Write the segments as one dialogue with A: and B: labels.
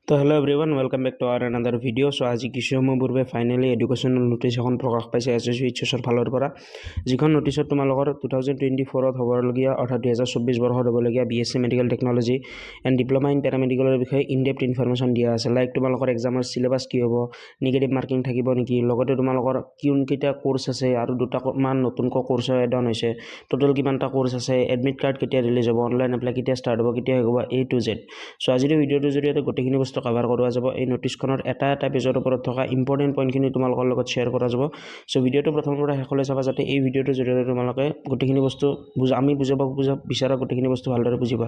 A: তো hello' everyone welcome back to our another video' so' আজি কিছু সময় পূৰ্বে ফাইনেলি এডুকেশ্যনেল নটিচ এখন প্ৰকাশ পাইছে SSVHSৰ ফালৰ পৰা যিখন নটিচত তোমালোকৰ 2024ত হ'বলগীয়া অৰ্থাৎ 2024 বৰ্ষত হ'বলগীয়া BSc medical technology and diploma in পেৰামেডিকেলৰ বিষয়ে ইনডেপ্থ ইনফৰমেশ্যন দিয়া আছে লাইক তোমালোকৰ এক্সামৰ চিলেবাছ কি হ'ব নিগেটিভ মাৰ্কিং থাকিব নেকি লগতে তোমালোকৰ কোনকেইটা কোৰ্চ আছে আৰু দুটামান নতুনকৈ কোৰ্চ এড অন হৈছে টোটেল কিমানটা কোৰ্চ আছে এডমিট কাৰ্ড কেতিয়া ৰিলিজ হ'ব অনলাইন এপ্লাই কেতিয়া ষ্টাৰ্ট হ'ব কেতিয়া হ'ব A to Z চ' আজিৰ ভিডিঅ'টোৰ জৰিয়তে গোটেইখিনি বস্তু কভাৰ কৰা যাব এই নটিচখনৰ এটা পেজৰ ওপৰত থকা ইম্পৰ্টেণ্ট পইণ্টখিনি তোমালোকৰ লগত শ্বেয়াৰ কৰা যাব চ' ভিডিঅ'টো প্ৰথমৰ পৰা শেষলৈ চাবা যাতে এই ভিডিঅ'টোৰ জৰিয়তে তোমালোকে গোটেইখিনি বস্তু আমি বুজাব বিচৰা গোটেইখিনি বস্তু ভালদৰে বুজিবা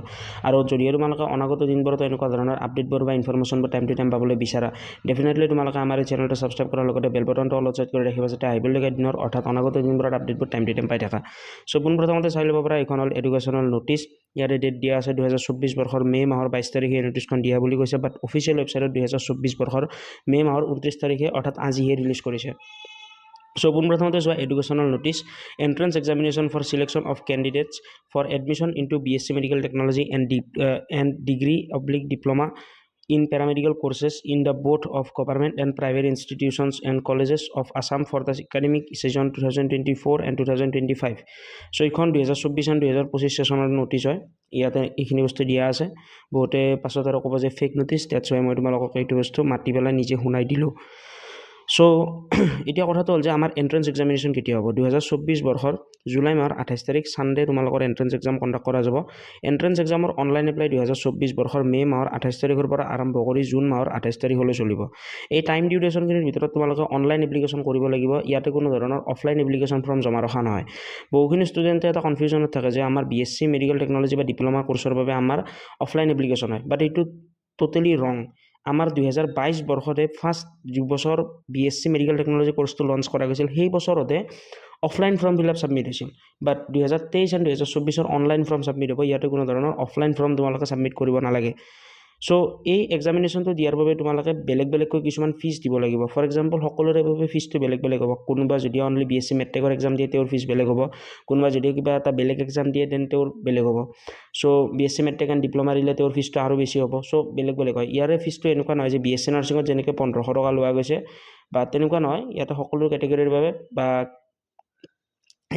A: আৰু যদিও তোমালোকে অনাগত দিনবোৰত এনেকুৱা ধৰণৰ আপডেটবোৰ বা ইনফৰমেশ্যনবোৰ টাইম টু টাইম পাবলৈ বিচাৰা ডেফিনেটলি তোমালোকে আমাৰ এই চেনেলটো ছাবস্ক্ৰাইব কৰাৰ লগতে বেল বটনটো অল চেট কৰি ৰাখিবা যাতে আহিবলগীয়া দিনৰ অৰ্থাৎ অনাগত দিনবোৰত আপডেটবোৰ টাইম টু টাইম পাই থাকা চ' পোনপ্ৰথমতে চাই ল'ব পৰা এইখন হ'ল এডুকেশ্যনেল নটিচ ইয়াৰে ডেট দিয়া আছে 2024 বৰ্ষৰ মে' মাহৰ 22 তাৰিখে এই নটিচখন দিয়া বুলি কৈছে বাট অফিচিয়েল ৱেবছাইটত 2024 বৰ্ষৰ মে' মাহৰ 29 তাৰিখে অৰ্থাৎ আজিহে ৰিলিজ কৰিছে চ' পোনপ্ৰথমতে চোৱা educational notice entrance examination for selection of candidates for admission into BSc medical technology and degree diploma in paramedical courses in the both of government and private institutions and colleges of Assam for the academic session 2024 and 2025 so এইখন 2024 and 2025 সেশনৰ notice হয় ইয়াতে এইখিনি বস্তু দিয়া আছে বহুতে পাছত আৰু ক'ব যে ফেক নটিচ দ্যাটছ ওয়াই মই তোমালোকক এইটো বস্তু মাতি পেলাই নিজে শুনাই দিলোঁ চ' এতিয়া কথাটো হ'ল যে আমাৰ এন্ট্ৰেন্স এক্সামিনেশ্যন কেতিয়া হ'ব 2024 বৰ্ষৰ জুলাই মাহৰ 28 তাৰিখ ছানডে তোমালোকৰ এন্ট্ৰেন্স এক্সাম কণ্ডাক্ট কৰা যাব এন্ট্ৰেন্স এক্সামৰ অনলাইন এপ্লাই 2024 বৰ্ষৰ মে' মাহৰ 28 তাৰিখৰ পৰা আৰম্ভ কৰি জুন মাহৰ 28 তাৰিখলৈ চলিব এই টাইম ডিউৰেশ্যনখিনিৰ ভিতৰত তোমালোকে অনলাইন এপ্লিকেশ্যন কৰিব লাগিব ইয়াতে কোনো ধৰণৰ অফলাইন এপ্লিকেশ্যন ফৰ্ম জমা ৰখা নহয় বহুখিনি ষ্টুডেণ্টে এটা কনফিউজনত থাকে যে আমাৰ BSc মেডিকেল টেকনলজি বা ডিপ্ল'মা কোৰ্চৰ বাবে আমাৰ অফলাইন এপ্লিকেশ্যন হয় বাট এইটো টোটেলি ৰং আমাৰ 2022 বৰ্ষতে ফাৰ্ষ্ট বছৰ BSc মেডিকেল টেকনলজি কোৰ্চটো লঞ্চ কৰা গৈছিল সেই বছৰতে offline form fill up submit হৈছিল বাট 2023 আৰু 2024 অনলাইন ফৰ্ম ছাবমিট হ'ব ইয়াতে কোনো ধৰণৰ অফলাইন ফৰ্ম তোমালোকে ছাবমিট কৰিব নালাগে চ' এই এক্সামিনেশ্যনটো দিয়াৰ বাবে তোমালোকে বেলেগকৈ কিছুমান ফিজ দিব লাগিব ফৰ এক্সাম্পল সকলোৰে বাবে ফিজটো বেলেগ হ'ব কোনোবা যদি অনলি BSc মেট্ৰিকৰ এক্সাম দিয়ে তেওঁৰ ফিজ বেলেগ হ'ব কোনোবা যদি কিবা এটা বেলেগ এক্সাম দিয়ে তেন্তে তেওঁৰ বেলেগ হ'ব চ' BSc মেট্ৰিক এণ্ড ডিপ্ল'মা দিলে তেওঁৰ ফিজটো আৰু বেছি হ'ব চ' বেলেগ হয় ইয়াৰে ফিজটো এনেকুৱা নহয় যে BSc নাৰ্ছিঙত যেনেকৈ 1500 টকা লোৱা গৈছে বা তেনেকুৱা নহয় ইয়াতে সকলো কেটেগৰীৰ বাবে বা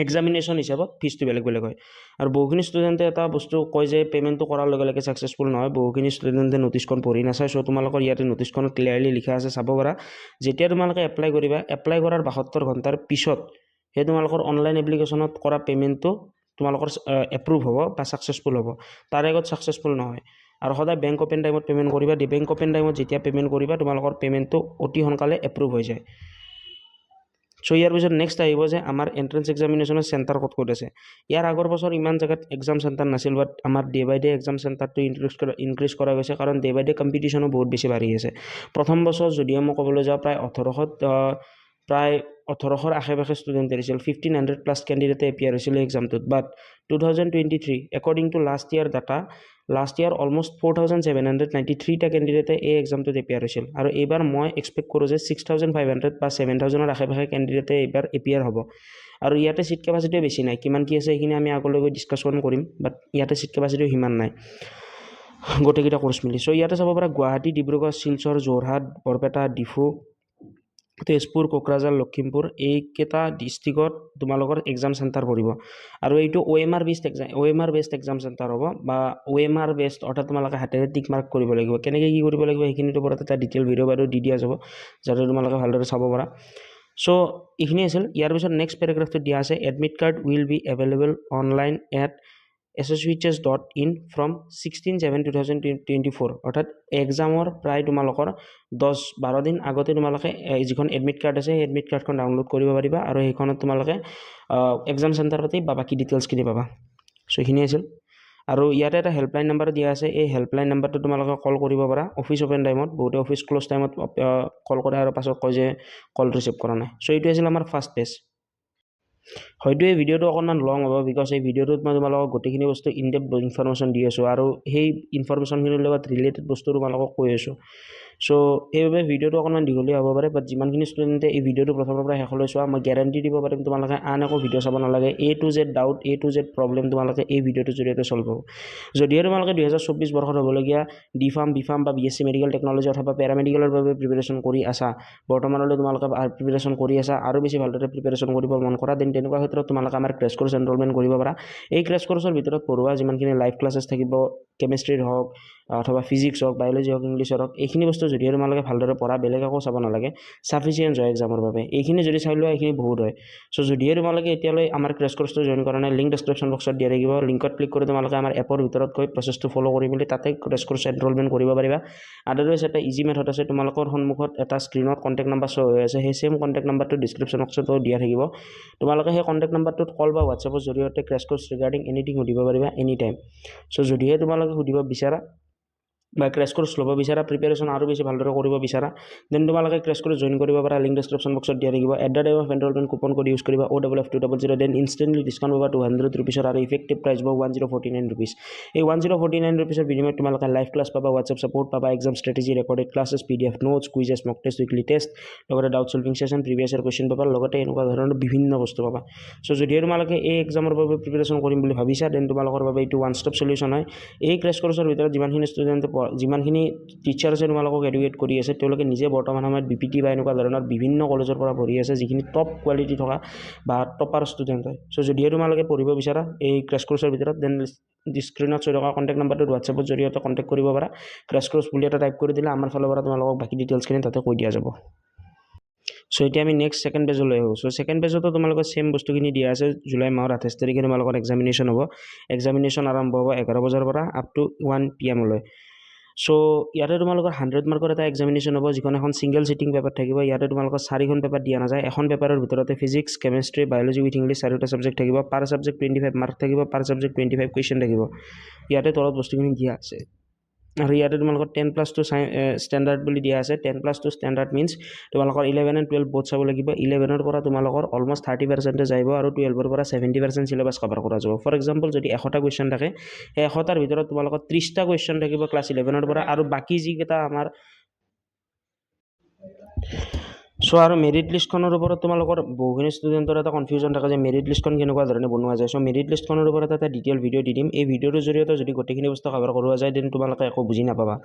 A: এক্সামিনেশ্যন হিচাপত ফিজটো বেলেগ হয় আৰু বহুখিনি ষ্টুডেণ্টে এটা বস্তু কয় যে পে'মেণ্টটো কৰাৰ লগে লগে ছাকচেছফুল নহয় বহুখিনি ষ্টুডেণ্টে নটিচখন পঢ়ি নাচায় চ' তোমালোকৰ ইয়াতে নটিচখনত ক্লিয়াৰলি লিখা আছে চাব পাৰা যেতিয়া তোমালোকে এপ্লাই কৰিবা এপ্লাই কৰাৰ 72 ঘণ্টাৰ পিছত সেই তোমালোকৰ অনলাইন এপ্লিকেশ্যনত কৰা পে'মেণ্টটো তোমালোকৰ এপ্ৰুভ হ'ব বা ছাকচেছফুল হ'ব তাৰ আগত ছাকচেছফুল নহয় আৰু সদায় বেংক অপেন টাইমত পে'মেণ্ট কৰিবা বেংক অপেন টাইমত যেতিয়া পে'মেণ্ট কৰিবা তোমালোকৰ পে'মেণ্টটো অতি সোনকালে এপ্ৰুভ হৈ যায় চ' ইয়াৰ পিছত নেক্সট আহিব যে আমাৰ এন্ট্ৰেন্স এক্সামিনেশ্যনৰ চেণ্টাৰ ক'ত আছে ইয়াৰ আগৰ বছৰ ইমান জেগাত এক্সাম চেণ্টাৰ নাছিল বাট আমাৰ ডে বাই ডে এক্সাম চেণ্টাৰটো ইনক্ৰিজ কৰা গৈছে কাৰণ ডে বাই ডে কম্পিটিশ্যনো বহুত বেছি বাঢ়ি আছে প্ৰথম বছৰ যদিও মই ক'বলৈ যাওঁ প্ৰায় 1800 আশে-পাশে ষ্টুডেণ্ট আহিছিল 1500 প্লাছ কেণ্ডিডেটে এপিয়াৰ হৈছিল এক্সামটোত but 2023 according to last year data last year almost 4793টা কেণ্ডিডেটে এই এক্সামটোত এপিয়াৰ হৈছিল আৰু এইবাৰ মই এক্সপেক্ট কৰোঁ যে 6500 বা 7000ৰ আশে-পাশে কেণ্ডিডেটে এইবাৰ এপিয়াৰ হ'ব আৰু ইয়াতে ছিট কেপাচিটিও বেছি নাই কিমান কি আছে সেইখিনি আমি আগলৈ গৈ ডিছকাশ্যন কৰিম বাট ইয়াতে ছিট কেপাচিটিও সিমান নাই গোটেইকেইটা কোৰ্চ মিলি চ' ইয়াতে চাব পৰা গুৱাহাটী ডিব্ৰুগড় শিলচৰ যোৰহাট বৰপেটা ডিফু তেজপুৰ কোকৰাঝাৰ লখিমপুৰ এইকেইটা ডিষ্ট্ৰিক্টত তোমালোকৰ এক্সাম চেণ্টাৰ পৰিব আৰু এইটো OMR বেষ্ট এক্সাম চেণ্টাৰ হ'ব বা OMR বেষ্ট অৰ্থাৎ তোমালোকে হাতেৰে টিক মাৰ্ক কৰিব লাগিব কেনেকৈ কি কৰিব লাগিব সেইখিনিৰ ওপৰত এটা ডিটেইল ভিডিঅ' বাৰু দি দিয়া যাব যাতে তোমালোকে ভালদৰে চাব পাৰা চ' এইখিনি আছিল ইয়াৰ পিছত নেক্সট পেৰাগ্ৰাফটো দিয়া আছে admit card will be available online at SSVHS.in from 16/7/2024 অৰ্থাৎ এক্সামৰ প্ৰায় তোমালোকৰ 10-12 দিন আগতে তোমালোকে যিখন এডমিট কাৰ্ড আছে সেই এডমিট কাৰ্ডখন ডাউনলোড কৰিব পাৰিবা আৰু সেইখনত তোমালোকে এক্সাম চেণ্টাৰ পাতি বা বাকী ডিটেইলছখিনি পাবা চ' এইখিনি আছিল আৰু ইয়াতে এটা হেল্পলাইন নাম্বাৰ দিয়া আছে এই হেল্পলাইন নাম্বাৰটো তোমালোকে কল কৰিব পাৰা অফিচ অপেন টাইমত বহুতে অফিচ ক্ল'জ টাইমত কল কৰে আৰু পাছত কয় যে কল ৰিচিভ কৰা নাই চ' এইটো আছিল আমাৰ ফাৰ্ষ্ট পেজ হয়তো এই ভিডিঅ'টো অকণমান লং হ'ব বিকজ এই ভিডিঅ'টোত মই তোমালোকক গোটেইখিনি বস্তু ইনডেপ্থ ইনফৰমেশ্যন দি আছোঁ আৰু সেই ইনফৰমেশ্যনখিনিৰ লগত ৰিলেটেড বস্তু তোমালোকক কৈ আছোঁ সো সেইভাবে ভিডিওটো অকণমান দীঘলীয়া হ'ব পাৰে, বাট যিমানখিনি ষ্টুডেণ্টে এই ভিডিওটো প্ৰথমৰ পৰা শেষলৈ চোৱা মই গেৰাণ্টি দিব পাৰিম তোমালোকে আন একো ভিডিঅ' চাব নালাগে, A to Z doubt A to Z problem তোমালোকে এই ভিডিঅ'টোৰ জৰিয়তে ছল্ভ হ'ব। যদিহে তোমালোকে 2024 বৰ্ষত হ'বলগীয়া D.Pharm বা BSc মেডিকেল টেকন'লজি অথবা পেৰামেডিকেলৰ বাবে প্ৰিপেৰেশ্যন কৰি আছা, বৰ্তমানলৈ তোমালোকে প্ৰিপেৰেশ্যন কৰি আছা আৰু বেছি ভালদৰে প্ৰিপেৰেশ্যন কৰিব মন কৰা, দেন তেনেকুৱা ক্ষেত্ৰত তোমালোকে আমাৰ ক্ৰেছ কোৰ্চ এনৰলমেণ্ট কৰিব পাৰা। এই ক্ৰেছ কোৰ্চৰ ভিতৰত পঢ়োৱা যিমানখিনি লাইভ ক্লাছেছ থাকিব, কেমেষ্ট্ৰিৰ হওক অথবা ফিজিক্স হওক, বায়'লজি হওক, ইংলিছৰ হওক, এইখিনি বস্তু যদিহে তোমালোকে ভালদৰে পঢ়া, বেলেগ একো চাব নালাগে, ছাফিচিয়েণ্ট হয় এক্সামৰ বাবে। এইখিনি যদি চাই লোৱা এইখিনি বহুত হয়। চ' যদিহে তোমালোকে এতিয়ালৈ আমাৰ ক্ৰেছ কোৰ্চটো জইন কৰা নাই, লিংক ডেছক্ৰিপশ্যন বক্সত দিয়া থাকিব, লিংকত ক্লিক কৰি তোমালোকে আমাৰ এপৰ ভিতৰত গৈ প্ৰচেছটো ফ'ল' কৰি মেলি তাতে ক্ৰেছ কোৰ্চ এনৰলমেণ্ট কৰিব পাৰিবা। আদাৰৱাইজ এটা ইজি মেথড আছে, তোমালোকৰ সন্মুখত এটা স্ক্ৰীণত কণ্টেক্ট নাম্বাৰ শ্ব' হৈ আছে, সেই ছেম কণ্টেক্ট নাম্বাৰটো ডিছক্ৰিপশ্যন বক্সতো দিয়া থাকিব। তোমালোকে সেই কণ্টেক্ট নাম্বাৰটোত কল বা হোৱাটছএপৰ জৰিয়তে ক্ৰেছ কোৰ্চ ৰিগাৰ্ডিং এনিথিং সুধিব পাৰিবা এনি টাইম। চ' যদিহে তোমালোকে সুধিব বিচাৰা বা ক্ৰেছ কোৰ্চ ল'ব বিচাৰা, প্ৰিপেৰেশ্যন আৰু বেছি ভালদৰে কৰিব বিচাৰা, দেন তোমালোকে ক্ৰেছ কোৰ্চ জইন কৰিব পাৰা, লিংক ডেছক্ৰিপশ্যন বক্সত দিয়া থাকিব। At the time of enrolment coupon code use কৰিবা OFF200, দেন ইনষ্টেণ্টলি ডিছকাউণ্ট পাবা 200 ৰুপিছৰ আৰু ইফেক্টিভ প্ৰাইচ পাবা 1049 ৰুপিছ। এই 1049 ৰুপিছৰ বিনিময়ত তোমালোকে লাইভ ক্লাছ পাবা, হোৱাটছএপ ছাপোৰ্ট পাবা, exam strategy, recorded classes, PDF notes, quizzes, mock test, weekly test, লগতে doubt solving session, previous year question পাবা, লগতে এনেকুৱা ধৰণৰ বিভিন্ন বস্তু পাবা। চ' যদিহে তোমালোকে এই এক্সামৰ বাবে প্ৰিপেৰেশ্যন কৰিম বুলি ভাবিছা, দেন তোমালোকৰ বাবে এইটো ওৱান ষ্টপ চলিউশ্যন হয়। এই ক্ৰেছ কোৰ্চৰ ভিতৰত যিমানখিনি ষ্টুডেণ্টে যিমানখিনি টিচাৰ আছে তোমালোকক এডুকেট কৰি আছে, তেওঁলোকে নিজে বৰ্তমান সময়ত BPT বা এনেকুৱা ধৰণৰ বিভিন্ন কলেজৰ পৰা পঢ়ি আছে, যিখিনি টপ কোৱালিটি থকা বা টপাৰ ষ্টুডেণ্ট হয়। চ' যদিহে তোমালোকে পঢ়িব বিচাৰা এই ক্ৰেছ কোৰ্চৰ ভিতৰত, দেন স্ক্ৰীণত শ্ব' থকা কণ্টেক্ট নাম্বাৰটোত হোৱাটছএপৰ জৰিয়তে কণ্টেক্ট কৰিব পাৰা। ক্ৰেছ কোৰ্চ বুলি এটা টাইপ কৰি দিলে আমাৰ ফালৰ পৰা তোমালোকক বাকী ডিটেইলছখিনি তাতে কৈ দিয়া যাব। চ' এতিয়া আমি নেক্সট ছেকেণ্ড পেজলৈ আহোঁ। চ' ছেকেণ্ড পেজতো তোমালোকৰ ছেম বস্তুখিনি দিয়া আছে। জুলাই মাহৰ 28 তাৰিখে তোমালোকৰ এক্সামিনেশ্যন হ'ব। এক্সামিনেশ্যন আৰম্ভ হ'ব 11 বজাৰ পৰা আপ টু 1 PM লৈ। চ' ইয়াতে তোমালোকৰ 100 মাৰ্কৰ এটা এক্সামিনেশ্যন হ'ব, যিখন এখন ছিংগল চিটিং পেপাৰ থাকিব। ইয়াতে তোমালোকৰ 4খন পেপাৰ দিয়া নাযায়। এখন পেপাৰৰ ভিতৰতে physics, chemistry, biology with English 4টা ছাবজেক্ট থাকিব। পাৰ ছাবজেক্ট 25 মাৰ্ক থাকিব, পাৰ ছাবজেক্ট 25 কুৱেশ্যন থাকিব। ইয়াতে তলত বস্তুখিনি দিয়া আছে। আৰু ইয়াতে তোমালোকৰ 10+2 ষ্টেণ্ডাৰ্ড বুলি দিয়া আছে। 10+2 ষ্টেণ্ডাৰ্ড মিনছ তোমালোকৰ 11 and 12 বোথ চাব লাগিব। 11ৰ পৰা তোমালোকৰ অলমষ্ট 30% আহিব আৰু 12ৰ পৰা 70% চিলেবাছ কভাৰ কৰা যাব। ফৰ এক্সাম্পল যদি 100টা কুৱেশ্যন থাকে, সেই 100টাৰ ভিতৰত তোমালোকৰ 30টা কুৱেশ্যন থাকিব ক্লাছ 11ৰ পৰা, আৰু বাকী যিকেইটা আমাৰ চ' আৰু মেৰিট লিষ্টখনৰ ওপৰত তোমালোকৰ বহুখিনি ষ্টুডেণ্টৰ এটা কনফিউজন থাকে যে মেৰিট লিষ্টখন কেনেকুৱা ধৰণে বনোৱা যায়। চ' মেৰিট লিষ্টখনৰ ওপৰত এটা ডিটেইল ভিডিঅ' দি দিম। এই ভিডিঅ'টোৰ জৰিয়তে যদি গোটেইখিনি বস্তু কভাৰ কৰোৱা যায়, দেন তোমালোকে একো বুজি নাপাবা।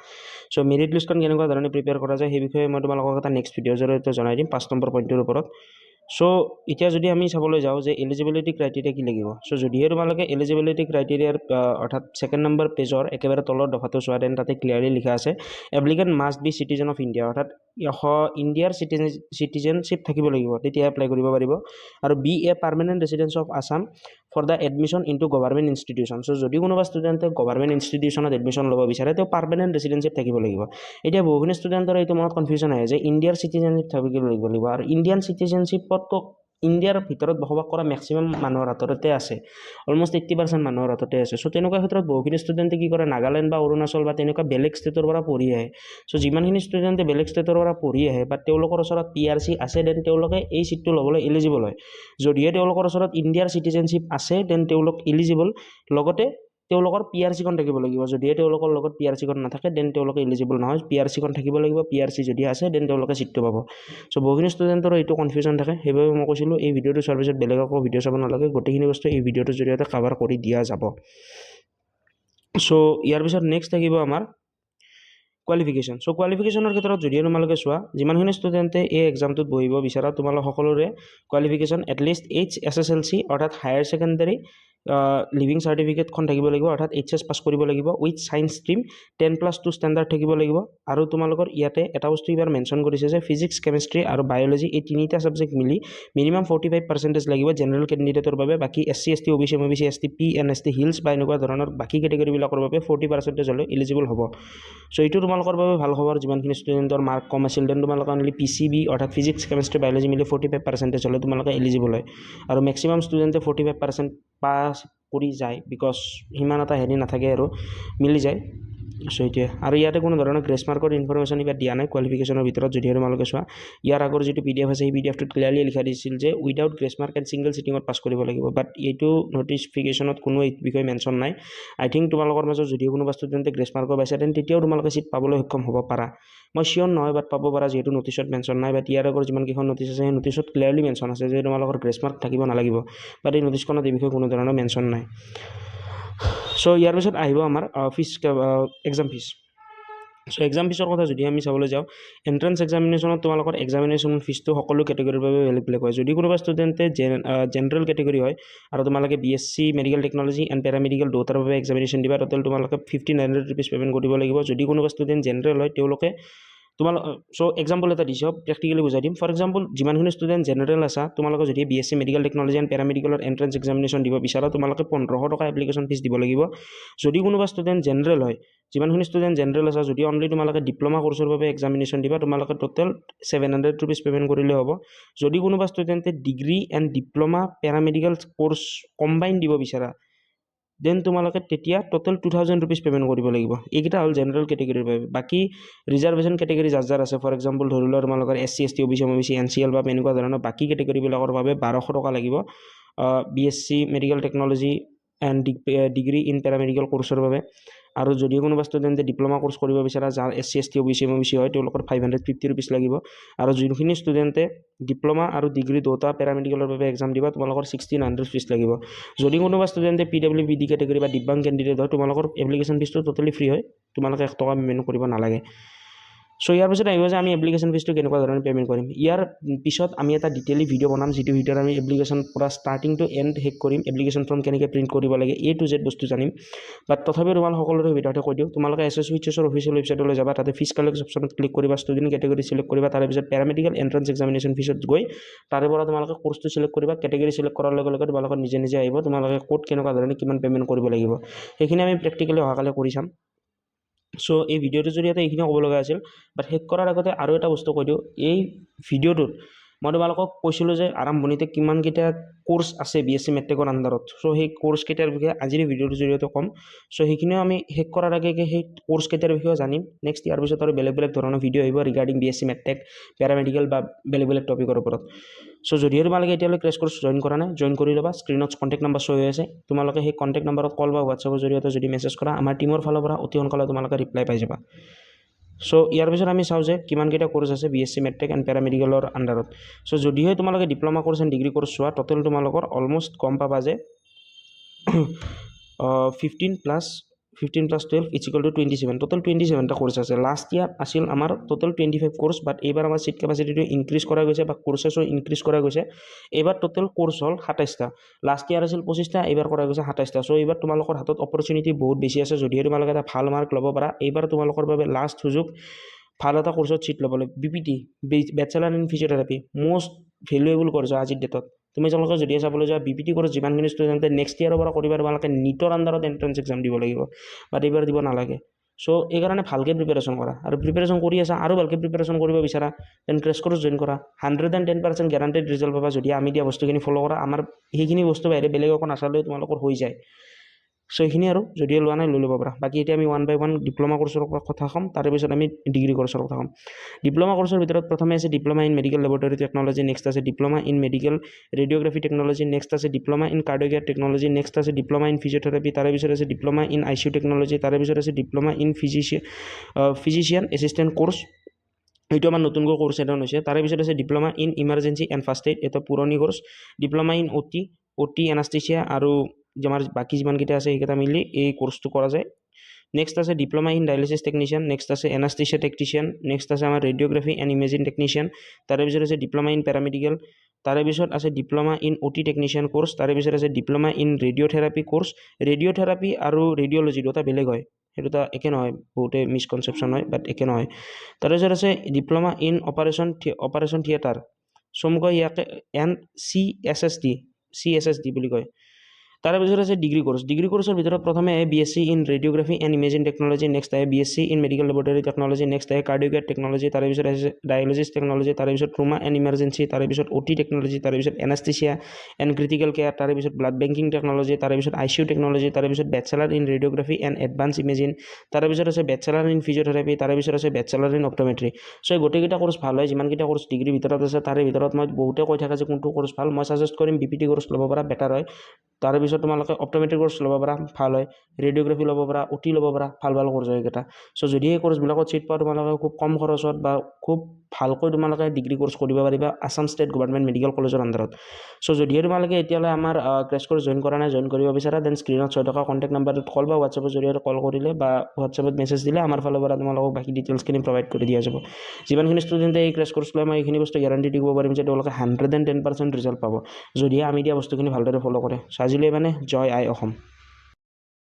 A: চ' মেৰিট লিষ্টখন কেনেকুৱা ধৰণে প্ৰিপেয়াৰ কৰা যায় সেই বিষয়ে মই তোমালোকক এটা নেক্সট ভিডিঅ'ৰ জৰিয়তে জনাই দিম 5 নম্বৰ পইণ্টৰ ওপৰত। চ' এতিয়া যদি আমি চাবলৈ যাওঁ যে এলিজিবিলিটি ক্ৰাইটেৰিয়া কি লাগিব। চ' যদিহে তোমালোকে এলিজিবিলিটি ক্ৰাইটেৰিয়াৰ অৰ্থাৎ ছেকেণ্ড নম্বৰ পেজৰ একেবাৰে তলৰ দফাটো চোৱা, দেন তাতে ক্লিয়াৰলি লিখা আছে applicant must B citizen of India, অৰ্থাৎ ইণ্ডিয়াৰ চিটিজেনশ্বিপ থাকিব লাগিব, তেতিয়া এপ্লাই কৰিব পাৰিব। আৰু be a permanent resident of Assam for the admission into government institution. So' যদি কোনোবা ষ্টুডেণ্টে গভাৰ্মেণ্ট ইনষ্টিটিউশ্যনত এডমিশ্যন ল'ব বিচাৰে, তেওঁ পাৰ্মানেণ্ট ৰেচিডেঞ্চিপ থাকিব লাগিব। এতিয়া বহুখিনি ষ্টুডেণ্টৰ এইটো মনত কনফিউজন আহে যে ইণ্ডিয়াৰ চিটিজেনশ্বিপ থাকিব লাগিব, আৰু ইণ্ডিয়ান চিটিজেনশ্বিপততো ইণ্ডিয়াৰ ভিতৰত বসবাস কৰা মেক্সিমাম মানুহৰ হাততে আছে, অলমষ্ট 80% মানুহৰ হাততে আছে। চ' তেনেকুৱা ক্ষেত্ৰত বহুখিনি ষ্টুডেণ্টে কি কৰে, নাগালেণ্ড বা অৰুণাচল বা তেনেকুৱা বেলেগ ষ্টেটৰ পৰা পঢ়ি আহে। চ' যিমানখিনি ষ্টুডেণ্টে বেলেগ ষ্টেটৰ পৰা পঢ়ি আহে বা তেওঁলোকৰ ওচৰত PRC আছে, দেন তেওঁলোকে এই চিটটো ল'বলৈ এলিজিবল হয়। যদিহে তেওঁলোকৰ ওচৰত ইণ্ডিয়াৰ চিটিজেনশ্বিপ আছে, দেন তেওঁলোক এলিজিবল, লগতে তেওঁলোকৰ PRCখন থাকিব লাগিব। যদিহে তেওঁলোকৰ লগত PRCখন নাথাকে, দেন তেওঁলোকে এলিজিবল নহয়। PRCখন থাকিব লাগিব, PRC যদি আছে, দেন তেওঁলোকে চিটটো পাব। চ' বহুখিনি ষ্টুডেণ্টৰ এইটো কনফিউজন থাকে, সেইবাবে মই কৈছিলোঁ এই ভিডিঅ'টো চোৱাৰ পিছত বেলেগ একো ভিডিঅ' চাব নালাগে, গোটেইখিনি বস্তু এই ভিডিঅ'টোৰ জৰিয়তে কভাৰ কৰি দিয়া যাব। চ' ইয়াৰ পিছত নেক্সট থাকিব আমাৰ কোৱালিফিকেশ্যন। চ' কোৱালিফিকেশ্যনৰ ক্ষেত্ৰত যদিহে তোমালোকে চোৱা, যিমানখিনি ষ্টুডেণ্টে এই এক্সামটোত বহিব বিচাৰা, তোমালোক সকলোৰে কোৱালিফিকেশ্যন এটলিষ্ট HSSLC অৰ্থাৎ হায়াৰ ছেকেণ্ডাৰী লিভিং চাৰ্টিফিকেটখন থাকিব লাগিব, অৰ্থাৎ HS পাছ কৰিব লাগিব উইথ ছায়েন্স ষ্ট্ৰীম, 10+2 ষ্টেণ্ডাৰ্ড থাকিব লাগিব। আৰু তোমালোকৰ ইয়াতে এটা বস্তু এইবাৰ মেনশ্যন কৰিছে যে ফিজিক্স, কেমেষ্ট্ৰি আৰু বায়'লজি এই তিনিটা ছাবজেক্ট মিলি মিনিমাম 45% লাগিব জেনেৰেল কেণ্ডিডেটৰ বাবে। বাকী SC, ST, OBC, ST, PNST, hills বা এনেকুৱা ধৰণৰ বাকী কেটেগৰীবিলাকৰ বাবে 40% হ'লে এলিজিবল হ'ব। চ' এইটো তোমালোকৰ বাবে ভাল খবৰ। যিমানখিনি ষ্টুডেণ্টৰ মাৰ্ক কম আছিল, দেন তোমালোকে অনলি PCB অৰ্থাৎ ফিজিক্স, কেমেষ্ট্ৰি, বায়'লজি মিলি 45% হ'লে তোমালোকে এলিজিবল হয়। আৰু মেক্সিমাম ষ্টুডেণ্টে 45% পাছ কৰি যায়, বিকজ সিমান এটা হেৰি নাথাকে আৰু মিলি যায়। সো এতিয়া আৰু ইয়াতে কোনো ধৰণৰ গ্ৰেছ মাৰ্কৰ ইনফৰমেশ্যন ইবাৰ দিয়া নাই কোৱালিফিকেশ্যনৰ ভিতৰত যদিহে তোমালোকে চোৱা ইয়াৰ আগৰ যিটো PDF আছে সেই PDFটোত ক্লিয়াৰলি লিখা দিছিল যে without grace mark and single চিটিঙত পাছ কৰিব লাগিব বাট এইটো নটিফিকেশ্যনত কোনো এই বিষয়ে মেনশ্যন নাই আই থিংক তোমালোকৰ মাজত যদিও কোনোবা ষ্টুডেণ্টে গ্ৰেছ মাৰ্কৰ পাইছে তেন্তে তেতিয়াও তোমালোকে চিট পাবলৈ সক্ষম হ'ব পাৰা মই চিয়'ৰ নহয় বাট পাব পাৰা যিহেতু নটিছত মেনশ্যন নাই বাট ইয়াৰ আগৰ যিমানকেইখন নটিছ আছে সেই নটিছত ক্লিয়াৰলি মেনশ্যন আছে যে তোমালোকৰ গ্ৰেছ মাৰ্ক থাকিব নালাগিব বাট এই নটিছখনত এই বিষয়ে কোনো ধৰণৰ মেনশ্যন নাই চ' ইয়াৰ পিছত আহিব আমাৰ fees exam fees so exam ফিজৰ কথা যদি আমি চাবলৈ যাওঁ এন্ট্ৰেন্স এক্সামিনেশ্যনত তোমালোকৰ এক্সামিনেশ্যন ফিজটো সকলো কেটেগৰীৰ বাবে বেলেগ বেলেগ হয় যদি কোনোবা ষ্টুডেণ্টে জেনেৰেল কেটেগৰী হয় আৰু তোমালোকে BSc medical technology and paramedical দুটাৰ বাবে এক্সামিনেশ্যন দিবা টোটেল তোমালোকে 1500 rupees পে'মেণ্ট কৰিব লাগিব যদি কোনোবা ষ্টুডেণ্ট জেনেৰেল হয় তেওঁলোকে চ' এক্সাম্পল এটা দিছোঁ প্ৰেক্টিকেলি বুজাই দিম ফৰ এক্সাম্পল যিমানখিনি ষ্টুডেণ্ট জেনেৰেল আছা তোমালোকে যদি BSc মেডিকেল টেকনলজি এণ্ড পেৰামেডিকেলৰ এণ্ট্ৰেন্স এক্সামিনেশ্যন দিব বিচাৰা তোমালোকে 1500 টকা এপ্লিকেশ্যন ফিজ দিব লাগিব যদি কোনোবা ষ্টুডেণ্ট জেনেৰেল হয় যিমানখিনি ষ্টুডেণ্ট জেনেৰেল আছে যদি অনলি তোমালোকে ডিপ্ল'মা কোৰ্চৰ বাবে এক্সামিনেশ্যন দিবা তোমালোকে টোটেল 700 rupees পে'মেণ্ট কৰিলে হ'ব যদি কোনোবা ষ্টুডেণ্টে degree and diploma paramedical course combine দিব বিচাৰা দেন তোমালোকে তেতিয়া টোটেল 2000 rupees পে'মেণ্ট কৰিব লাগিব এইকেইটা হ'ল জেনেৰেল কেটেগৰীৰ বাবে বাকী ৰিজাৰ্ভেশ্যন কেটেগৰী যাৰ আছে ফৰ এক্সাম্পল ধৰি লোৱা তোমালোকৰ SC ST OBC NCL বা এনেকুৱা ধৰণৰ বাকী কেটেগৰীবিলাকৰ বাবে 1200 টকা লাগিব BSc medical technology and degree in paramedical কোৰ্চৰ বাবে আৰু যদি কোনোবা ষ্টুডেণ্টে ডিপ্ল'মা কোৰ্চ কৰিব বিচাৰা যাৰ SC ST OBC হয় তেওঁলোকৰ 550 rupees লাগিব আৰু যোনখিনি ষ্টুডেণ্টে ডিপ্ল'মা আৰু ডিগ্ৰী দুটা পেৰামেডিকেলৰ বাবে এক্সাম দিবা তোমালোকৰ 1600 ফিজ লাগিব যদি কোনোবা ষ্টুডেণ্টে PWBD কেটেগৰী বা দিব্যাংগ কেণ্ডিডেট হয় তোমালোকৰ এপ্লিকেশ্যন ফিজটো টোটেলি ফ্ৰী হয় তোমালোকে 1 টকা পে'মেণ্ট কৰিব নালাগে চ' ইয়াৰ পিছত আহিব যে আমি এপ্লিকেশ্যন ফিজটো কেনেকুৱা ধৰণে পে'মেণ্ট কৰিম ইয়াৰ পিছত আমি এটা ডিটেইলি ভিডিঅ' বনাম যিটো ভিডিঅ'ত আমি এপ্লিকেশ্যন পৰা ষ্টাৰ্টিং টু এণ্ড শেষ কৰিম এপ্লিকেশ্যন ফৰ্ম কেনেকৈ প্ৰিণ্ট কৰিব লাগে A to Z বস্তু জানিম বাট তথাপিও তোমালোক সকলোৰে ভিডিঅ'তে কৈ দিওঁ তোমালোকে SSHৰ অফিচিয়েল ৱেবছাইটলৈ যাবা তাতে ফিজ কালেক্ট অপশ্যনত ক্লিক কৰিবা ষ্টুডেণ্ট কেটেগৰী চিলেক্ট কৰিবা তাৰে পিছত পেৰামেডিকেল এণ্ট্ৰেন্স এক্সামিনেশ্যন ফিজত গৈ তাৰে পৰা তোমালোকে কোৰ্চটো চিলেক্ট কৰিবা কেটেগৰী চিলেক্ট কৰাৰ লগে লগে তোমালোকৰ নিজে নিজে আহিব তোমালোকে ক'ত কেনেকুৱা ধৰণে কিমান পে'মেণ্ট কৰিব লাগিব সেইখিনি আমি প্ৰেক্টিকেলি অহাকালি কৰি চাম চ' এই ভিডিঅ'টোৰ জৰিয়তে এইখিনি ক'ব লগা আছিল বাট শেষ কৰাৰ আগতে আৰু এটা বস্তু কৈ দিওঁ এই ভিডিঅ'টোত মই তোমালোকক কৈছিলোঁ যে আৰম্ভণিতে কিমানকেইটা কোৰ্চ আছে BSc মেট্ৰিকৰ আণ্ডাৰত চ' সেই কোৰ্চকেইটাৰ বিষয়ে আজিৰ ভিডিঅ'টোৰ জৰিয়তে ক'ম চ' সেইখিনিও আমি শেষ কৰাৰ আগে সেই কোৰ্চকেইটাৰ বিষয়ে জানিম নেক্সট ইয়াৰ পিছত আৰু বেলেগ বেলেগ ধৰণৰ ভিডিঅ' আহিব ৰিগাৰ্ডিং BSc মেট্ৰিক পেৰামেডিকেল বা বেলেগ বেলেগ টপিকৰ ওপৰত চ' যদিও তোমালোকে এতিয়ালৈ ক্ৰেছ কোৰ্চ জইন কৰা নাই জইন কৰি ল'বা স্ক্ৰীনত কণ্টেক্ট নাম্বাৰ শ্ব' হৈ আছে তোমালোকে সেই কণ্টেক্ট নাম্বাৰত কল বা হোৱাটছআপৰ জৰিয়তে যদি মেছেজ কৰা আমাৰ টীমৰ ফালৰ পৰা অতি সোনকালে তোমালোকে ৰিপ্লাই পাই যাবা চ' ইয়াৰ পিছত আমি চাওঁ যে কিমানকেইটা কোৰ্চ আছে BSc মেট্ৰিক এণ্ড পেৰামেডিকেলৰ আণ্ডাৰত চ' যদিহে তোমালোকে diploma course and degree course চোৱা টোটেল তোমালোকৰ অলমষ্ট গম পাবা যে 15 + 12 = 27 টোটেল 27টা কোৰ্চ আছে লাষ্ট ইয়াৰ আছিল আমাৰ টোটেল 25 কোৰ্চ বাট এইবাৰ আমাৰ চিট কেপাচিটিটো ইনক্ৰিজ কৰা গৈছে বা কোৰ্চেছো ইনক্ৰিজ কৰা গৈছে এইবাৰ টোটেল কোৰ্চ হ'ল 27টা লাষ্ট ইয়াৰ আছিল 25টা এইবাৰ কৰা গৈছে 27টা চ' এইবাৰ তোমালোকৰ হাতত অপৰচুনিটি বহুত বেছি আছে যদিহে তোমালোকে এটা ভাল মাৰ্ক ল'ব পাৰা এইবাৰ তোমালোকৰ বাবে লাষ্ট সুযোগ ভাল এটা কোৰ্চত চিট ল'বলৈ BPT bachelor in physiotherapy most valuable course আজিৰ ডেটত তুমি তেওঁলোকে যদি চাবলৈ যোৱা BPT কোৰ্চ যিমানখিনি ষ্টুডেণ্টে নেক্সট ইয়াৰৰ পৰা কৰিবা তোমালোকে নিটৰ আণ্ডাৰত এণ্ট্ৰেন্স এক্সাম দিব লাগিব বাট এইবাৰ দিব নালাগে চ' এইকাৰণে ভালকৈ প্ৰিপেৰেশ্যন কৰা আৰু প্ৰিপেৰেশ্যন কৰি আছা আৰু ভালকৈ প্ৰিপেৰেশ্যন কৰিব বিচাৰা দেন ক্ৰেছ কোৰ্চ জইন কৰা 110% গেৰাণ্টেড ৰিজাল্ট পাবা যদি আমি দিয়া বস্তুখিনি ফ'ল' কৰা আমাৰ সেইখিনি বস্তু বাহিৰে বেলেগ একো নাচালেও তোমালোকৰ হৈ যায় চ' এইখিনি আৰু যদি লোৱা নাই লৈ ল'ব পাৰা বাকী এতিয়া আমি 1 by 1 ডিপ্ল'মা কোৰ্চৰ কথা ক'ম তাৰে পিছত আমি ডিগ্ৰী কোৰ্চৰ কথা ক'ম ডিপ্ল'মা কোৰ্চৰ ভিতৰত প্ৰথমে আছে diploma in medical laboratory technology next আছে diploma in medical radiography technology next আছে diploma in cardio care technology next আছে ডিপ্ল'মা ইন ফিজিঅ'থেৰাপি তাৰে পিছত আছে ডিপ্ল'মা ইন ICU টেকনলজি তাৰে পিছত আছে diploma in physician assistant course এইটো আমাৰ নতুনকৈ কোৰ্চ এটা হৈছে তাৰে পিছত আছে diploma in emergency and first aid এটা পুৰণি course diploma in OT anaesthesia আৰু আমাৰ বাকী যিমানকেইটা আছে সেইকেইটা মিলি এই কোৰ্চটো কৰা যায় নেক্সট আছে ডিপ্ল'মা ইন ডায়ালিচিছ টেকনিচিয়ান নেক্সট আছে এনাষ্টেচিয়া টেকনিচিয়ান নেক্সট আছে আমাৰ ৰেডিঅ'গ্ৰাফি এণ্ড ইমেজিং টেকনিচিয়ান তাৰে পিছত আছে ডিপ্ল'মা ইন পেৰামেডিকেল তাৰে পিছত আছে diploma in OT technician course তাৰে পিছত আছে diploma in radiotherapy course radiotherapy আৰু ৰেডিঅ'লজি দুটা বেলেগ হয় সেইটো এটা একে নহয় বহুতে মিছকনচেপশ্যন হয় বাট একে নহয় তাৰে পিছত আছে ডিপ্ল'মা ইন অপাৰেশ্যন থিয়েটাৰ চমুকৈ ইয়াকে CSSD বুলি কয় তাৰে পিছত আছে ডিগ্ৰী কোৰ্চৰ ভিতৰত প্ৰথমে BSc in radiography and imaging technology, next আহে BSc in medical laboratory technology, next আহে কাৰ্ডিঅ'কেয়াৰ টেকনলজি, তাৰে পিছত আছে ডায়ালিচিছ টেকনলজি, তাৰে পিছত ট্ৰুমা এণ্ড ইমাৰ্জেঞ্চি, তাৰে পিছত OT টেকনলজি, তাৰে পিছত এনাস্থেচিয়া এণ্ড ক্ৰিটিকেল কেয়াৰ, তাৰে পিছত ব্লাড বেংকিং টেকনলজি, তাৰে পিছত ICU টেকনলজি, তাৰে পিছত bachelor in radiography and advance imaging, তাৰে পিছত আছে বেচেলাৰ ইন ফিজিঅ'থেৰাপি, তাৰে পিছত আছে বেচেলাৰ ইন অপট'মেট্ৰি। চ' এই গোটেইকেইটা কোৰ্চ ভাল হয়, যিমানকেইটা কোৰ্চ ডিগ্ৰীৰ ভিতৰত আছে তাৰে ভিতৰত মই বহুতে কৈ থাকে যে কোনটো কোৰ্চ ভাল, মই ছাজেষ্ট কৰিম BPT কোৰ্চ ল'ব পৰা, বেটাৰ হয়। তাৰে পিছত তোমালোকে অপট'মেট্ৰি কোৰ্চ ল'ব পাৰা, ভাল হয়। ৰেডিঅ'গ্ৰাফি ল'ব পাৰা, OT ল'ব পাৰা, ভাল কোৰ্চ হয় এইকেইটা। চ' যদি এই কোৰ্চবিলাকত চিট পোৱা তোমালোকে খুব কম খৰচত বা খুব ভালকৈ তোমালোকে ডিগ্ৰী কোৰ্চ কৰিব পাৰিবা আছাম ষ্টেট গভৰ্ণমেণ্ট মেডিকেল কলেজৰ আণ্ডাৰত। চ' যদিহে তোমালোকে এতিয়ালৈ আমাৰ ক্ৰেছ কোৰ্চ জইন কৰা নাই, জইন কৰিব বিচাৰা, দেন স্ক্ৰীণত চাই থকা কণ্টেক্ট নাম্বাৰটোত কল বা হোৱাটছএপৰ জৰিয়তে কল কৰিলে বা হোৱাটছএপত মেছেজ দিলে আমাৰ ফালৰ পৰা তোমালোকক বাকী ডিটেইলছখিনি প্ৰভাইড কৰি দিয়া যাব। যিমানখিনি ষ্টুডেণ্টে এই ক্ৰেছ কোৰ্চ লয় মই এইখিনি বস্তু গেৰাণ্টি দিব পাৰিম যে তেওঁলোকে 110% ৰিজাল্ট পাব, যদিহে আমি দিয়া বস্তুখিনি ভালদৰে ফ'ল' কৰে। আজিলৈ মানে জয় আই অসম।